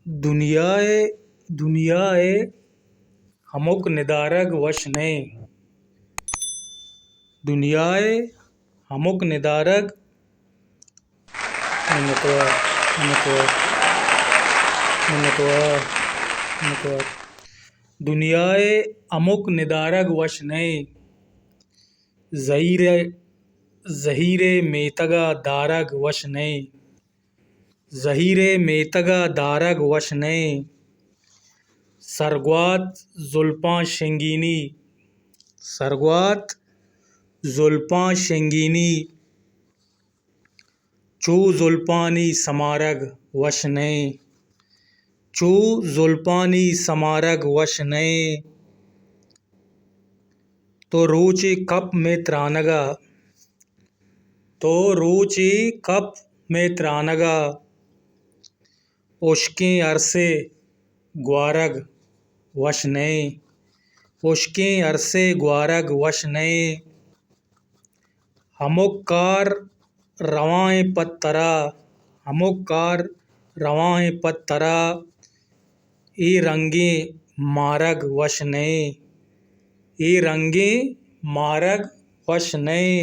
दुनियाए दुनियाए हमुक निदारग वश नहीं। दुनियाए हमुक निदारग मिन्नतवा मिन्नतवा मिन्नतवा मिन्नतवा। दुनियाए अमुक निदारग वश नहीं। ज़हीरे ज़हीरे मेतगा दारग वश नहीं। ज़हीरे मेतगा दारग वश नहीं। सरग्वात ज़ुल्फ़ां शिंगीनी सरग्वात ज़ुल्फ़ां शिंगीनी। चू ज़ुल्फ़ानी समारग वश नहीं। चू ज़ुल्फ़ानी समारग वश नहीं। तो रूची कप में त्रानगा तो रूची कप में त्रानगा। उश्कें अरसे ग्वारग वश नहीं। उश्कें अरसे ग्वारग वश नहीं। हमुक कार रवाए पत्तरा हमुक कार रवाए पत्तरा। ई रंगे मारग वश नहीं। ई रंगे मारग वश नहीं।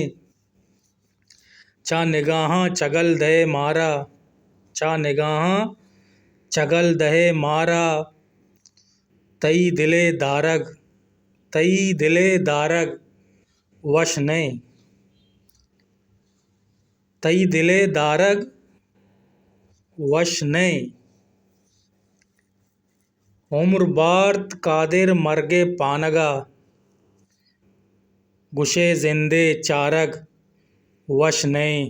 चा निगाहां चगल दहे मारा चा निगाहां चगल दहे मारा। तई दिले दारग वश नहीं। तई दिले दारग वश नहीं। उम्र बार्त कादिर मर्गे पानगा गुशे जिंदे चारग वश नहीं।